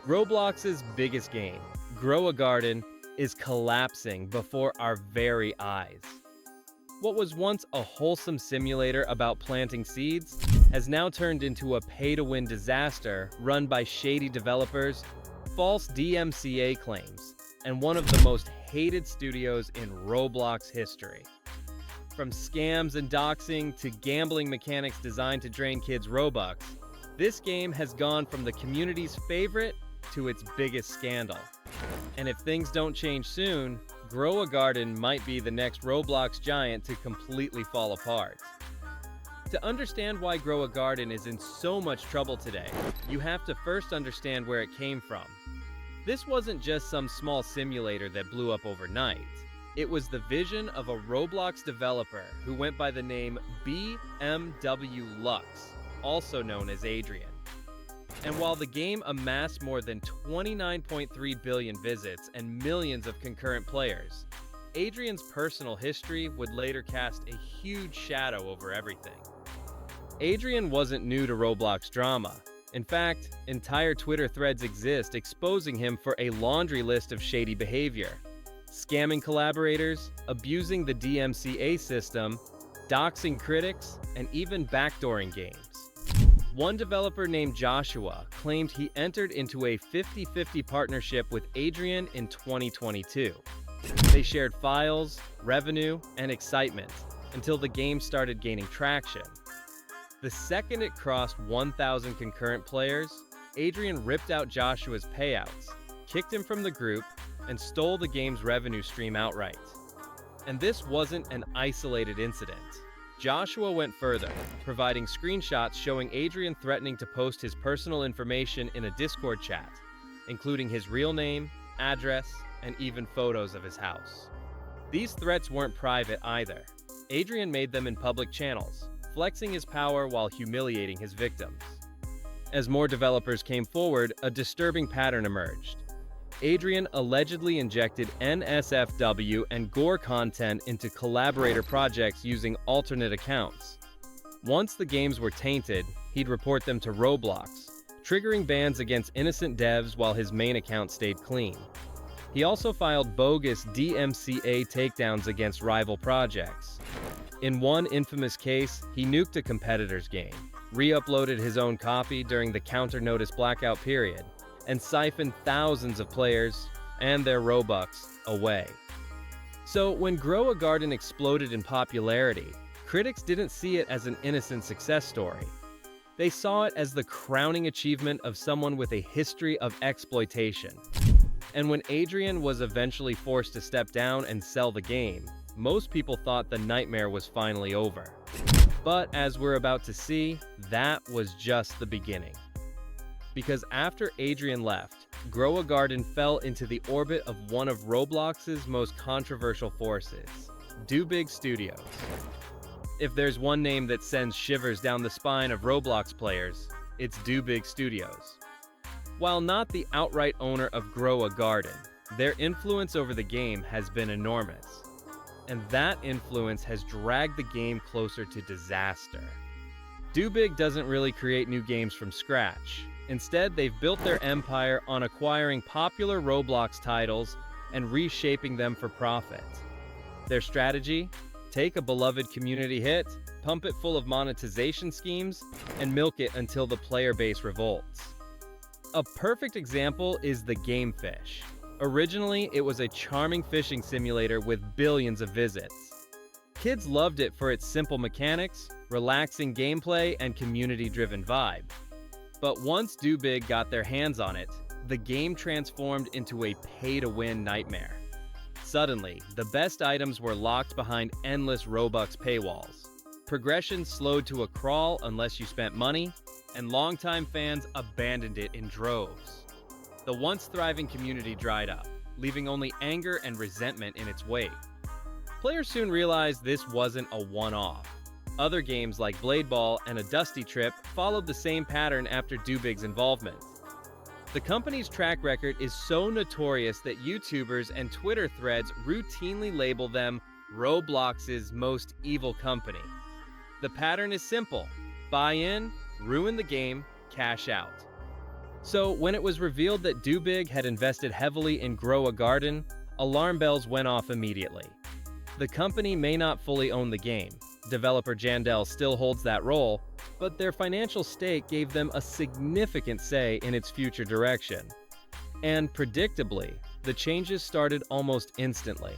Roblox's biggest game, Grow a Garden, is collapsing before our very eyes. What was once a wholesome simulator about planting seeds has now turned into a pay-to-win disaster run by shady developers, false DMCA claims, and one of the most hated studios in Roblox history. From scams and doxing to gambling mechanics designed to drain kids' Robux, this game has gone from the community's favorite to its biggest scandal. And if things don't change soon, Grow a Garden might be the next Roblox giant to completely fall apart. To understand why Grow a Garden is in so much trouble today, you have to first understand where it came from. This wasn't just some small simulator that blew up overnight. It was the vision of a Roblox developer who went by the name BMW Lux, also known as Adrian. And while the game amassed more than 29.3 billion visits and millions of concurrent players, Adrian's personal history would later cast a huge shadow over everything. Adrian wasn't new to Roblox drama. In fact, entire Twitter threads exist exposing him for a laundry list of shady behavior: scamming collaborators, abusing the DMCA system, doxing critics, and even backdooring games. One developer named Joshua claimed he entered into a 50-50 partnership with Adrian in 2022. They shared files, revenue, and excitement until the game started gaining traction. The second it crossed 1,000 concurrent players, Adrian ripped out Joshua's payouts, kicked him from the group, and stole the game's revenue stream outright. And this wasn't an isolated incident. Joshua went further, providing screenshots showing Adrian threatening to post his personal information in a Discord chat, including his real name, address, and even photos of his house. These threats weren't private either. Adrian made them in public channels, flexing his power while humiliating his victims. As more developers came forward, a disturbing pattern emerged. Adrian allegedly injected NSFW and gore content into collaborator projects using alternate accounts. Once the games were tainted, he'd report them to Roblox, triggering bans against innocent devs while his main account stayed clean. He also filed bogus DMCA takedowns against rival projects. In one infamous case, he nuked a competitor's game, re-uploaded his own copy during the counter-notice blackout period, and siphoned thousands of players and their Robux away. So when Grow a Garden exploded in popularity, critics didn't see it as an innocent success story. They saw it as the crowning achievement of someone with a history of exploitation. And when Adrian was eventually forced to step down and sell the game, most people thought the nightmare was finally over. But as we're about to see, that was just the beginning. Because after Adrian left, Grow a Garden fell into the orbit of one of Roblox's most controversial forces, Do Big Studios. If there's one name that sends shivers down the spine of Roblox players, it's Do Big Studios. While not the outright owner of Grow a Garden, their influence over the game has been enormous. And that influence has dragged the game closer to disaster. Do Big doesn't really create new games from scratch. Instead, they've built their empire on acquiring popular Roblox titles and reshaping them for profit. Their strategy? Take a beloved community hit, pump it full of monetization schemes, and milk it until the player base revolts. A perfect example is the Game Fish. Originally, it was a charming fishing simulator with billions of visits. Kids loved it for its simple mechanics, relaxing gameplay, and community-driven vibe. But once Do Big got their hands on it, the game transformed into a pay-to-win nightmare. Suddenly, the best items were locked behind endless Robux paywalls. Progression slowed to a crawl unless you spent money, and longtime fans abandoned it in droves. The once thriving community dried up, leaving only anger and resentment in its wake. Players soon realized this wasn't a one-off. Other games like Blade Ball and A Dusty Trip followed the same pattern after Do Big's involvement. The company's track record is so notorious that YouTubers and Twitter threads routinely label them Roblox's most evil company. The pattern is simple: buy in, ruin the game, cash out. So, when it was revealed that Dubig had invested heavily in Grow a Garden, alarm bells went off immediately. The company may not fully own the game. Developer Jandel still holds that role, but their financial stake gave them a significant say in its future direction. And predictably, the changes started almost instantly.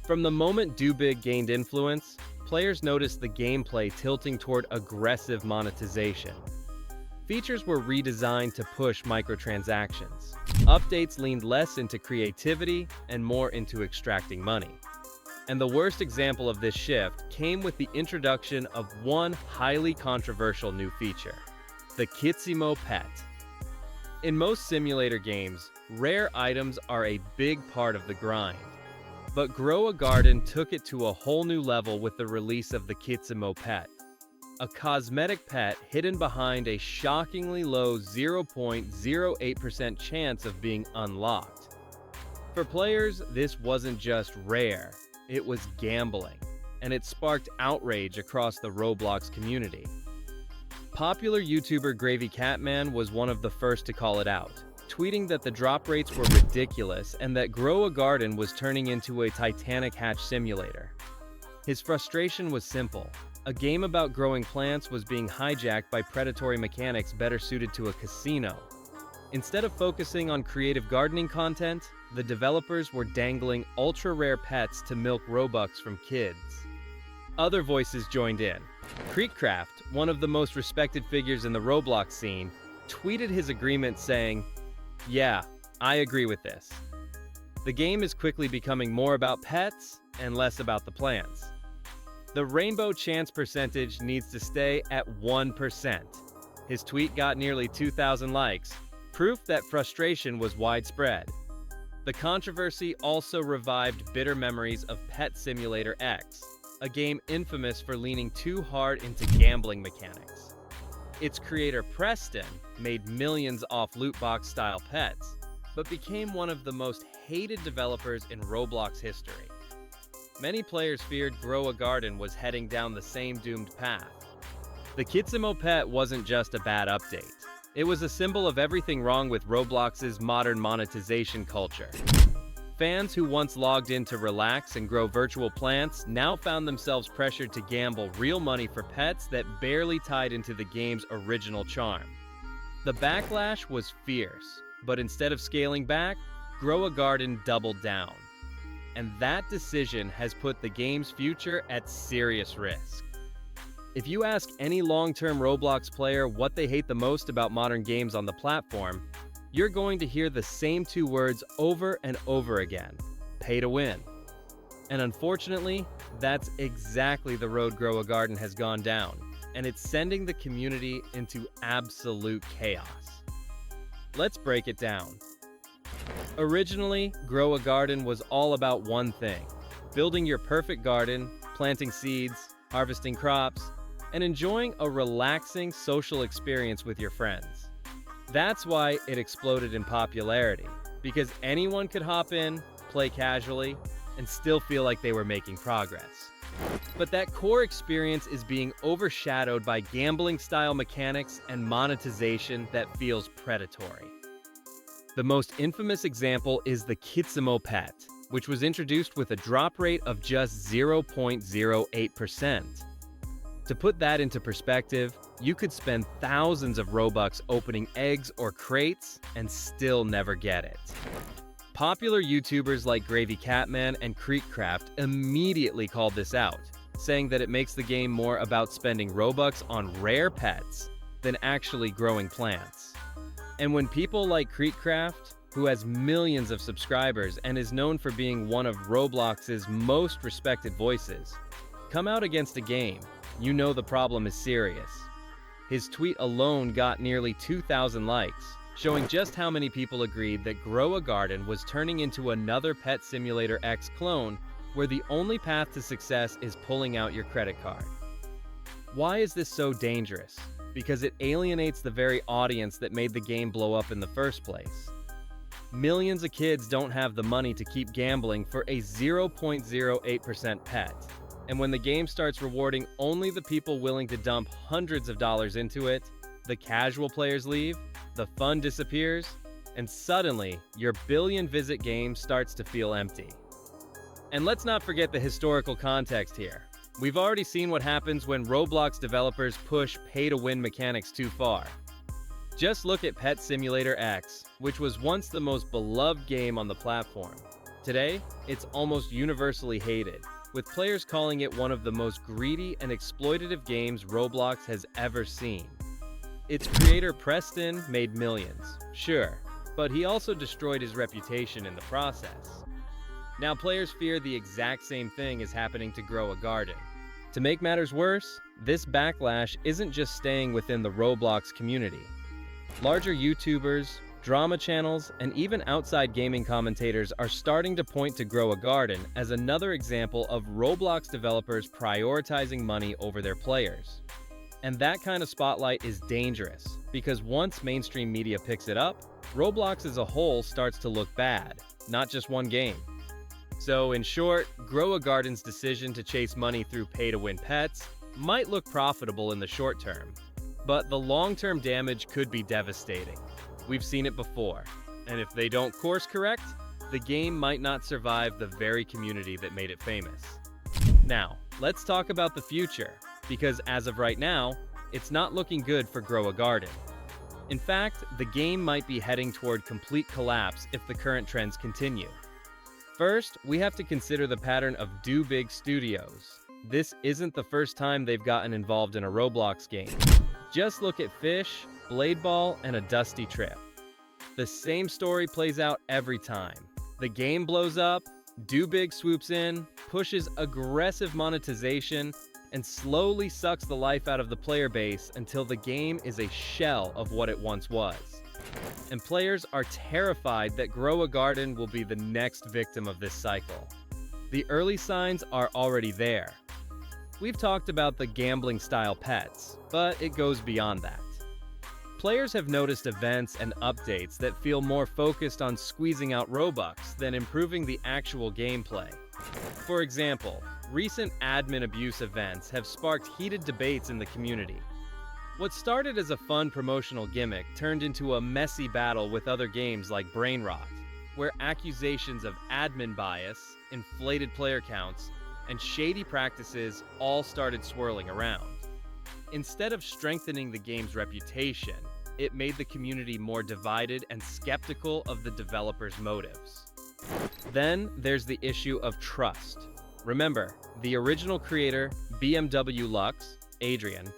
From the moment Dubig gained influence, players noticed the gameplay tilting toward aggressive monetization. Features were redesigned to push microtransactions. Updates leaned less into creativity and more into extracting money. And the worst example of this shift came with the introduction of one highly controversial new feature: the Kitsimo Pet. In most simulator games, rare items are a big part of the grind. But Grow a Garden took it to a whole new level with the release of the Kitsimo Pet, a cosmetic pet hidden behind a shockingly low 0.08% chance of being unlocked. For players, this wasn't just rare, it was gambling, and it sparked outrage across the Roblox community. Popular YouTuber Gravy Catman was one of the first to call it out, tweeting that the drop rates were ridiculous and that Grow a Garden was turning into a Titanic hatch simulator. His frustration was simple. A game about growing plants was being hijacked by predatory mechanics better suited to a casino. Instead of focusing on creative gardening content, the developers were dangling ultra-rare pets to milk Robux from kids. Other voices joined in. Creekcraft, one of the most respected figures in the Roblox scene, tweeted his agreement saying, "Yeah, I agree with this." The game is quickly becoming more about pets and less about the plants. The rainbow chance percentage needs to stay at 1%. His tweet got nearly 2,000 likes, proof that frustration was widespread. The controversy also revived bitter memories of Pet Simulator X, a game infamous for leaning too hard into gambling mechanics. Its creator Preston made millions off loot box-style pets, but became one of the most hated developers in Roblox history. Many players feared Grow a Garden was heading down the same doomed path. The Kitsimo Pet wasn't just a bad update. It was a symbol of everything wrong with Roblox's modern monetization culture. Fans who once logged in to relax and grow virtual plants now found themselves pressured to gamble real money for pets that barely tied into the game's original charm. The backlash was fierce, but instead of scaling back, Grow a Garden doubled down. And that decision has put the game's future at serious risk. If you ask any long-term Roblox player what they hate the most about modern games on the platform, you're going to hear the same two words over and over again: pay to win. And unfortunately, that's exactly the road Grow a Garden has gone down, and it's sending the community into absolute chaos. Let's break it down. Originally, Grow a Garden was all about one thing: building your perfect garden, planting seeds, harvesting crops, and enjoying a relaxing social experience with your friends. That's why it exploded in popularity, because anyone could hop in, play casually, and still feel like they were making progress. But that core experience is being overshadowed by gambling-style mechanics and monetization that feels predatory. The most infamous example is the Kitsimo Pet, which was introduced with a drop rate of just 0.08%. To put that into perspective, you could spend thousands of Robux opening eggs or crates and still never get it. Popular YouTubers like Gravy Catman and Creekcraft immediately called this out, saying that it makes the game more about spending Robux on rare pets than actually growing plants. And when people like Creekcraft, who has millions of subscribers and is known for being one of Roblox's most respected voices, come out against a game, you know the problem is serious. His tweet alone got nearly 2,000 likes, showing just how many people agreed that Grow a Garden was turning into another Pet Simulator X clone where the only path to success is pulling out your credit card. Why is this so dangerous? Because it alienates the very audience that made the game blow up in the first place. Millions of kids don't have the money to keep gambling for a 0.08% pet. And when the game starts rewarding only the people willing to dump hundreds of dollars into it, the casual players leave, the fun disappears, and suddenly, your billion-visit game starts to feel empty. And let's not forget the historical context here. We've already seen what happens when Roblox developers push pay-to-win mechanics too far. Just look at Pet Simulator X, which was once the most beloved game on the platform. Today, it's almost universally hated, with players calling it one of the most greedy and exploitative games Roblox has ever seen. Its creator Preston made millions, sure, but he also destroyed his reputation in the process. Now players fear the exact same thing is happening to Grow a Garden. To make matters worse, this backlash isn't just staying within the Roblox community. Larger YouTubers, drama channels, and even outside gaming commentators are starting to point to Grow a Garden as another example of Roblox developers prioritizing money over their players. And that kind of spotlight is dangerous, because once mainstream media picks it up, Roblox as a whole starts to look bad, not just one game. So in short, Grow a Garden's decision to chase money through pay-to-win pets might look profitable in the short term, but the long-term damage could be devastating. We've seen it before, and if they don't course correct, the game might not survive the very community that made it famous. Now, let's talk about the future, because as of right now, it's not looking good for Grow a Garden. In fact, the game might be heading toward complete collapse if the current trends continue. First, we have to consider the pattern of Do Big Studios. This isn't the first time they've gotten involved in a Roblox game. Just look at Fish, Blade Ball, and A Dusty Trip. The same story plays out every time. The game blows up, Do Big swoops in, pushes aggressive monetization, and slowly sucks the life out of the player base until the game is a shell of what it once was. And players are terrified that Grow a Garden will be the next victim of this cycle. The early signs are already there. We've talked about the gambling-style pets, but it goes beyond that. Players have noticed events and updates that feel more focused on squeezing out Robux than improving the actual gameplay. For example, recent admin abuse events have sparked heated debates in the community. What started as a fun promotional gimmick turned into a messy battle with other games like Brain Rot, where accusations of admin bias, inflated player counts, and shady practices all started swirling around. Instead of strengthening the game's reputation, it made the community more divided and skeptical of the developers' motives. Then there's the issue of trust. Remember, the original creator, BMW Lux, Adrian,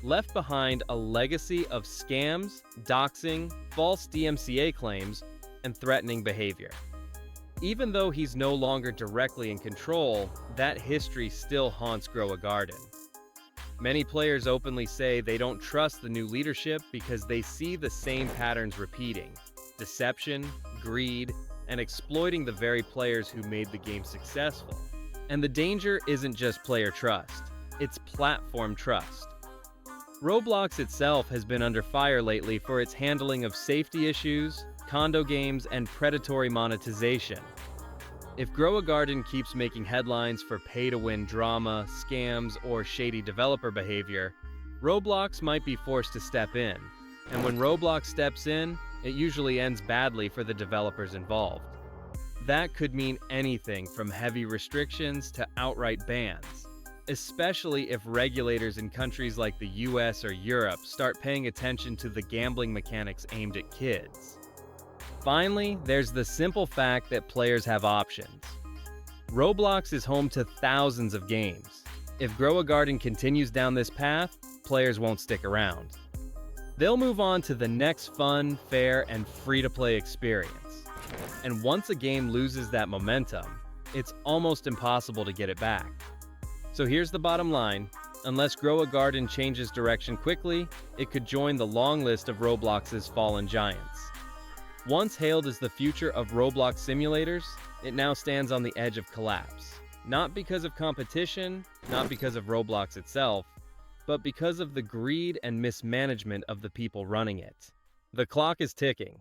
left behind a legacy of scams, doxing, false DMCA claims, and threatening behavior. Even though he's no longer directly in control, that history still haunts Grow a Garden. Many players openly say they don't trust the new leadership because they see the same patterns repeating: deception, greed, and exploiting the very players who made the game successful. And the danger isn't just player trust, it's platform trust. Roblox itself has been under fire lately for its handling of safety issues, condo games, and predatory monetization. If Grow a Garden keeps making headlines for pay-to-win drama, scams, or shady developer behavior, Roblox might be forced to step in. And when Roblox steps in, it usually ends badly for the developers involved. That could mean anything from heavy restrictions to outright bans, especially if regulators in countries like the US or Europe start paying attention to the gambling mechanics aimed at kids. Finally, there's the simple fact that players have options. Roblox is home to thousands of games. If Grow a Garden continues down this path, players won't stick around. They'll move on to the next fun, fair, and free-to-play experience. And once a game loses that momentum, it's almost impossible to get it back. So here's the bottom line: unless Grow a Garden changes direction quickly, it could join the long list of Roblox's fallen giants. Once hailed as the future of Roblox simulators, it now stands on the edge of collapse. Not because of competition, not because of Roblox itself, but because of the greed and mismanagement of the people running it. The clock is ticking,